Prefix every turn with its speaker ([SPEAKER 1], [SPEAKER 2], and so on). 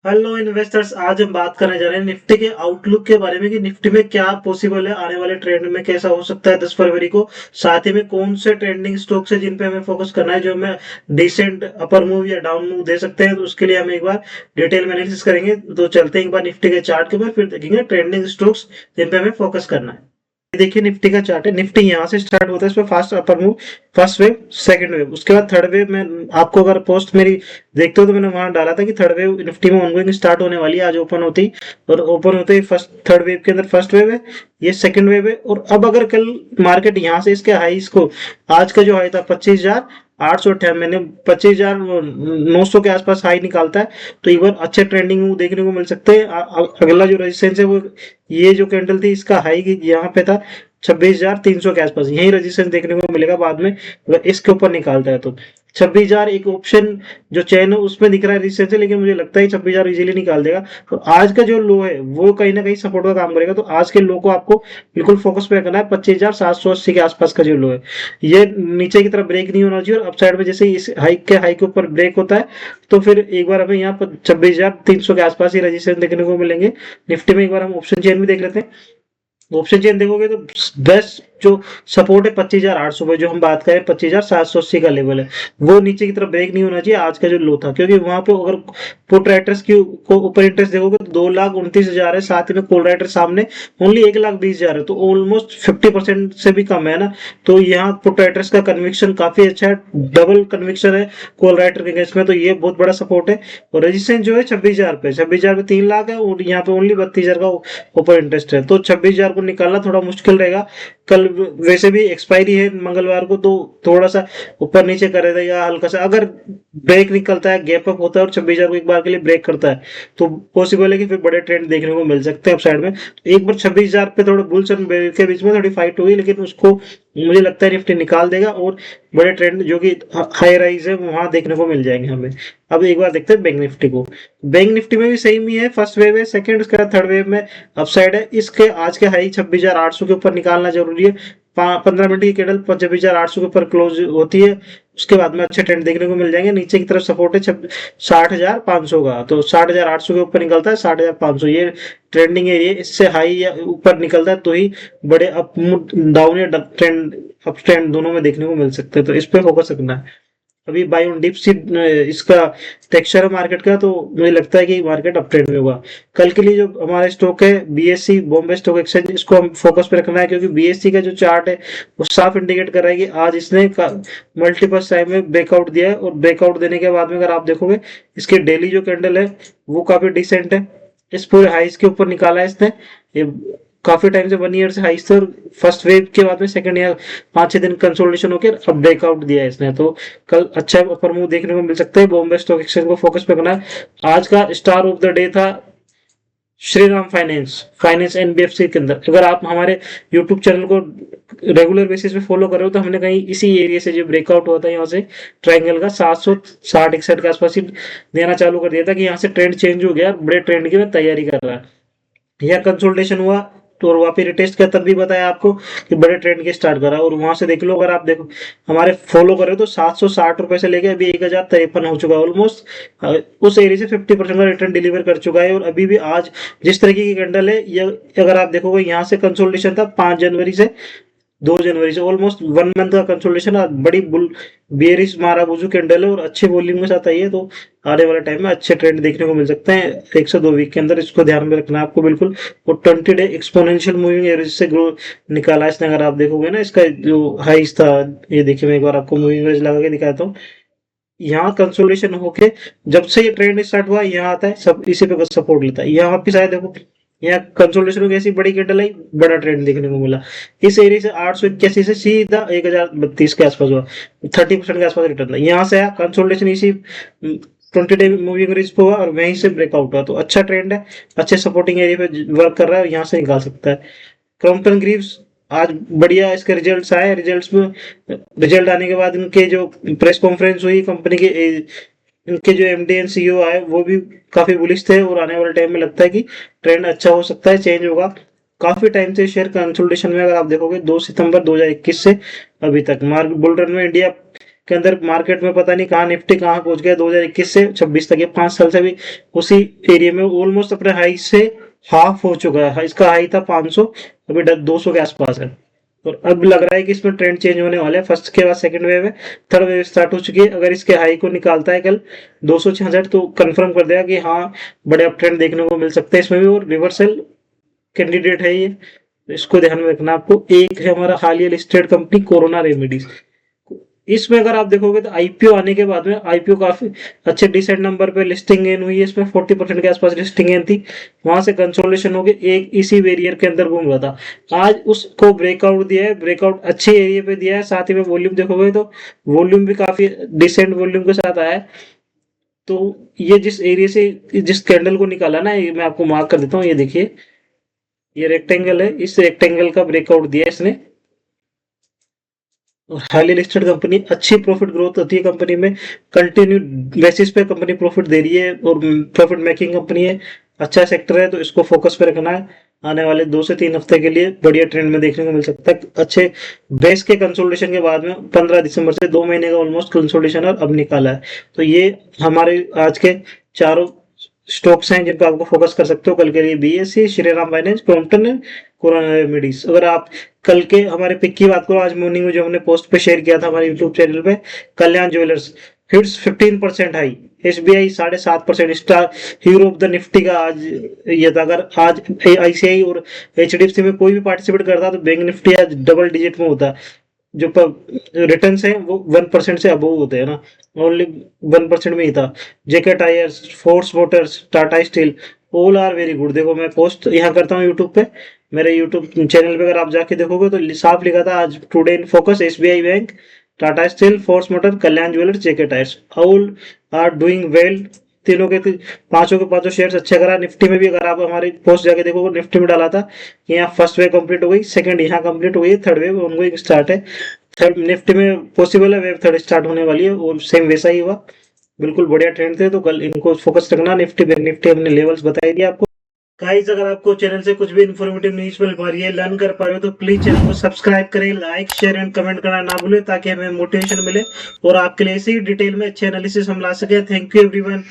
[SPEAKER 1] Hello investors, आज हम बात करने जा रहे हैं निफ्टी के आउटलुक के बारे में कि निफ्टी में क्या पॉसिबल है, आने वाले ट्रेंड में कैसा हो सकता है 10 फरवरी को। साथ ही में कौन से ट्रेंडिंग स्टॉक्स है जिन पे हमें फोकस करना है, जो हमें डिसेंट अपर मूव या डाउन मूव दे सकते हैं। तो उसके लिए हम एक बार डिटेल में एनालिसिस करेंगे। तो चलते हैं एक बार निफ्टी के चार्ट के ऊपर, फिर देखेंगे ट्रेंडिंग स्टॉक्स जिन पे हमें फोकस करना है। ये देखिए निफ्टी का चार्ट है। निफ्टी यहाँ से स्टार्ट होता है, इसमें fast upper move, first wave, second wave, उसके बाद थर्ड वेव में आपको अगर पोस्ट मेरी देखते हो तो मैंने वहां डाला था कि थर्ड वेव निफ्टी में ऑनगोइंग स्टार्ट होने वाली है आज ओपन होती ही। और ओपन होते ही फर्स्ट थर्ड वेव के अंदर फर्स्ट वेव है, ये सेकंड वेव है। और अब अगर कल मार्केट यहाँ से इसके हाईस को, आज का जो हाई था 25,898, मैंने 25,900 के आसपास हाई निकालता है तो एक बार अच्छे ट्रेंडिंग मूव देखने को मिल सकते हैं। अगला जो रेजिस्टेंस है वो ये जो कैंडल थी इसका हाई यहाँ पे था 26,300 के आसपास, यही रेजिस्टेंस देखने को मिलेगा बाद में अगर इसके ऊपर निकालता है तो। 26,000 एक ऑप्शन जो चैन है उसमें दिख रहा है रेजिस्टेंस है, लेकिन मुझे लगता है 26,000 इजीली निकाल देगा। तो आज का जो लो है वो कहीं ना कहीं सपोर्ट का काम करेगा। तो आज के लो को आपको बिल्कुल फोकस पे करना है। 25,780 के आसपास का जो लो है, ये नीचे की तरफ ब्रेक नहीं होना चाहिए। और अपसाइड में जैसे ही इस हाई के ऊपर ब्रेक होता है तो फिर एक बार हमें यहाँ पर 26,300 के आसपास ही रजिस्ट्रेशन देखने को मिलेंगे। निफ्टी में एक बार हम ऑप्शन चेन भी देख लेते हैं। ऑप्शन चेन देखोगे तो बेस्ट जो सपोर्ट है 25,800 पे, जो हम बात करें 25,780 का लेवल है, वो नीचे की तरफ ब्रेक नहीं होना चाहिए आज का जो लो था। क्योंकि वहां पे अगर पुट राइटर्स की को ऊपर इंटरेस्ट देखोगे तो 2,29,000 है, साथ ही में कॉल राइटर सामने ओनली 1,20,000 है, तो ऑलमोस्ट 50% से भी कम है ना। तो यहाँ पुट राइटर्स का कन्विक्शन काफी अच्छा है, डबल कन्विक्शन है कॉल राइटर के केस में, तो ये बहुत बड़ा सपोर्ट है। और रजिस्ट्रेशन जो है 26,000 पे, 26,000 पे 3 लाख है और यहाँ पे ओनली 32,000 का ऊपर इंटरेस्ट है, तो 26,000 को निकालना थोड़ा मुश्किल रहेगा। कल वैसे भी एक्सपायरी है मंगलवार को, तो थोड़ा सा ऊपर नीचे करेगा या हल्का सा अगर ब्रेक निकलता है, गैप अप होता है और 26,000 को एक बार के लिए ब्रेक करता है तो पॉसिबल है कि फिर बड़े ट्रेंड देखने को मिल सकते हैं अप साइड में। तो एक बार 26,000 पे थोड़ा बुल्स एंड बेयर के बीच में थोड़ी फाइट हुई, लेकिन उसको मुझे लगता है निफ्टी निकाल देगा और बड़े ट्रेंड जो कि हाई राइज है वहां देखने को मिल जाएंगे हमें। अब एक बार देखते हैं बैंक निफ्टी को। बैंक निफ्टी में भी सेम ही है, फर्स्ट वेव है, सेकंड उसके बाद थर्ड वेव में अपसाइड है। इसके आज के हाई 26,800 के ऊपर निकालना जरूरी है। 15 मिनट की कैंडल 26,800 के ऊपर क्लोज होती है, उसके बाद में अच्छे ट्रेंड देखने को मिल जाएंगे। नीचे की तरफ सपोर्ट है 60,500 का, तो 60,800 के ऊपर निकलता है 60,500, ये ट्रेंडिंग एरिया। इससे हाई या ऊपर निकलता है तो ही बड़े अप डाउन या ट्रेंड अप ट्रेंड दोनों में देखने को मिल सकते हैं, तो इस पे फोकस रखना है। अभी बाय ऑन डीप सी इसका टेक्सचर है मार्केट का, तो मुझे लगता है कि मार्केट अप ट्रेंड में होगा। कल के लिए जो हमारे स्टॉक है बीएससी बॉम्बे स्टॉक एक्सचेंज, इसको हम फोकस पे रखना है क्योंकि बीएससी का जो चार्ट है वो साफ इंडिकेट कर रहा है कि आज इसने मल्टीपल टाइम में ब्रेकआउट दिया है। और ब्रेकआउट देने के बाद में अगर आप देखोगे इसके डेली जो कैंडल है वो काफी डिसेंट है, इस पूरे हाइस के ऊपर निकाला है इसने। ये काफी टाइम से 1 ईयर से हाइस थे और फर्स्ट वेव के बाद में सेकंड ईयर 5-6 दिन कंसोलिडेशन होकर अब ब्रेकआउट दिया है इसने। तो कल अच्छा अपर मूव देखने को मिल सकता है। बॉम्बे स्टॉक एक्सचेंज को फोकस पे करना है। आज का स्टार ऑफ द डे था श्रीराम फाइनेंस, फाइनेंस एनबीएफसी के अंदर। अगर आप हमारे यूट्यूब चैनल को रेगुलर बेसिस पे फॉलो कर रहे हो तो हमने कहीं इसी एरिया से जो ब्रेकआउट हुआ था यहाँ से ट्रायंगल का 760-61 के आसपास ही देना चालू कर दिया था कि यहाँ से ट्रेंड चेंज हो गया, बड़े ट्रेंड की मैं तैयारी कर रहा है। यह कंसोलिडेशन हुआ तो और वापस रिटेस्ट किया, तब भी बताया आपको कि बड़े ट्रेंड के स्टार्ट करा। और वहां से देख लो, अगर आप देखो हमारे फॉलो कर रहे हो तो 760 रुपए से लेके अभी 1,053 हो चुका है ऑलमोस्ट। उस एरिया से 50% का रिटर्न डिलीवर कर चुका है। और अभी भी आज जिस तरीके की कैंडल है ये, अगर आप देखोगे यहाँ से कंसोलिडेशन था 5 जनवरी से 2 जनवरी से, ऑलमोस्ट 1 मंथ का कंसोलिडेशन, बड़ी बुल बेरिश मारा बुजू कैंडल है और अच्छे वॉल्यूम के साथ आई है। तो आने वाले टाइम में अच्छे ट्रेंड देखने को मिल सकते हैं 1 से 2 वीक के अंदर, इसको ध्यान में रखना है आपको बिल्कुल। और 20 डे एक्सपोनेंशियल मूविंग एवरेज से ग्रो निकाला इसने। अगर आप देखोगे ना इसका जो हाइस था, ये देखिए मैं एक बार आपको मूविंग एवरेज लगा के दिखाता हूँ। यहाँ कंसोलिडेशन होके जब से ये ट्रेंड स्टार्ट हुआ यहाँ आता है, सब इसी पे सपोर्ट लेता है। यहाँ वापिस आया देखो, यहाँ कंसोलिडेशन हो गई, ऐसी बड़ी कैंडल आई, बड़ा ट्रेंड देखने को मिला। इस एरिया से 881 से सीधा 1,032 के आसपास हुआ, 30% के आसपास रिटर्न था। यहाँ से आया कंसोलिडेशन इसी 20 डे मूविंग एवरेज पे हुआ और वहीं से ब्रेकआउट हुआ। तो अच्छा ट्रेंड है, अच्छे सपोर्टिंग एरिया पे वर्क कर रहा है, यहाँ से निकाल सकता है। क्रॉम्पटन ग्रीव्स आज बढ़िया इसके रिजल्ट्स आए। रिजल्ट्स में रिजल्ट आने के बाद इनके जो प्रेस कॉन्फ्रेंस हुई कंपनी के, इनके जो एमडी एंड सीईओ आए वो भी काफी बुलिश थे। और आने वाले टाइम में लगता है कि ट्रेंड अच्छा हो सकता है, चेंज होगा। काफी टाइम से शेयर कंसोलिडेशन में, अगर आप देखोगे 2 सितंबर 2021 से अभी तक मार्केट बुल रन में इंडिया के अंदर मार्केट में पता नहीं कहाँ निफ्टी कहाँ पहुंच गया 2021 से 26 तक, ये 5 साल से भी उसी एरिया में ऑलमोस्ट अपने हाई से हाफ हो चुका है। इसका हाई था 500, अभी 200 के आसपास है। और अब लग रहा है कि इसमें ट्रेंड चेंज होने वाला है। फर्स्ट के बाद सेकंड वेव है, थर्ड वेव स्टार्ट हो चुकी है। अगर इसके हाई को निकालता है कल 266 तो कंफर्म कर देगा कि हाँ बड़े अप ट्रेंड देखने को मिल सकते हैं इसमें भी, और रिवर्सल कैंडिडेट है ये, तो इसको ध्यान में रखना आपको। एक है हमारा हालिया लिस्टेड कंपनी कोरोना रेमेडीज। इसमें अगर आप देखोगे तो आईपीओ आने के बाद में आईपीओ काफी अच्छे डिसेंट नंबर पे लिस्टिंग गेन हुई है, इसमें 40% के आसपास लिस्टिंग गेन थी। वहां से कंसोलिडेशन हो गया, एक इसी बैरियर के अंदर घूम रहा था, आज उसको ब्रेकआउट दिया है, ब्रेकआउट अच्छे एरिया पे दिया है। साथ ही में वॉल्यूम देखोगे तो वॉल्यूम भी काफी डिसेंट वॉल्यूम के साथ आया है। तो ये जिस एरिया से जिस कैंडल को निकाला ना, ये मैं आपको मार्क कर देता हूँ, ये देखिए ये रेक्टेंगल है, इस रेक्टेंगल का ब्रेकआउट दिया है इसने। हाईली लिस्टेड कंपनी, अच्छी प्रॉफिट ग्रोथ होती है कंपनी में, कंटिन्यू बेसिस पे कंपनी प्रॉफिट दे रही है और प्रॉफिट मेकिंग कंपनी है, अच्छा सेक्टर है, तो इसको फोकस पे रखना है। आने वाले 2 से 3 हफ्ते के लिए बढ़िया ट्रेंड में देखने को मिल सकता है। अच्छे बेस के कंसोलिडेशन के बाद में 15 दिसंबर से 2 महीने का ऑलमोस्ट कंसोलिडेशन और अब निकाला है। तो ये हमारे आज के चारों स्टॉक्स हैं जिन पर आपको फोकस कर सकते हो कल के लिए। BSc, Shriram finance, Crompton, corona remedies. अगर आप कल के हमारे पिक की बात करो, आज मॉर्निंग में जो हमने पोस्ट पे शेयर किया था हमारे यूट्यूब चैनल पे, Kalyan Jewellers hits 15% high, SBI 7.5%, star hero of the Nifty का आज ये था। अगर आज आईसीआई और एचडीएफसी में कोई भी पार्टिसिपेट करता तो बैंक निफ्टी आज डबल डिजिट में होता। जो रिटर्न है वो 1% से अबव होते हैं ना, ओनली 1% में ही था। JK Tyres, Force Motors, Tata Steel, all are very good. देखो मैं पोस्ट यहाँ करता हूँ यूट्यूब पे, मेरे यूट्यूब चैनल पे अगर आप जाके देखोगे तो साफ लिखा था आज today in focus SBI bank, Tata steel, Force motor, Kalyan jewellers, JK tyres, all are doing well. तीनों के पांचों के पांचों शेयर्स अच्छे करा। निफ्टी में भी अगर आप हमारी पोस्ट जाके देखोगे, निफ्टी में डाला था कि यहाँ फर्स्ट वेव कंप्लीट हो गई, सेकंड यहाँ कंप्लीट हो गई, थर्ड वेव ऑनगोइंग स्टार्ट है। थर्ड निफ्टी में पॉसिबल है वेव थर्ड स्टार्ट होने वाली है, और सेम वैसा ही हुआ। बिल्कुल बढ़िया ट्रेंड थे, तो कल इनको फोकस रखना। निफ्टी बैंक निफ्टी हमने लेवल्स बताई दिए आपको। गाइस अगर आपको चैनल से कुछ भी इन्फॉर्मेटिव न्यूज मिल पा रही है, लर्न कर पा रहे हो, तो प्लीज चैनल को सब्सक्राइब करें, लाइक शेयर एंड कमेंट करना ना भूलें, ताकि हमें मोटिवेशन मिले और आपके लिए इसी डिटेल में अच्छे एनालिसिस हम ला सके। Thank you everyone.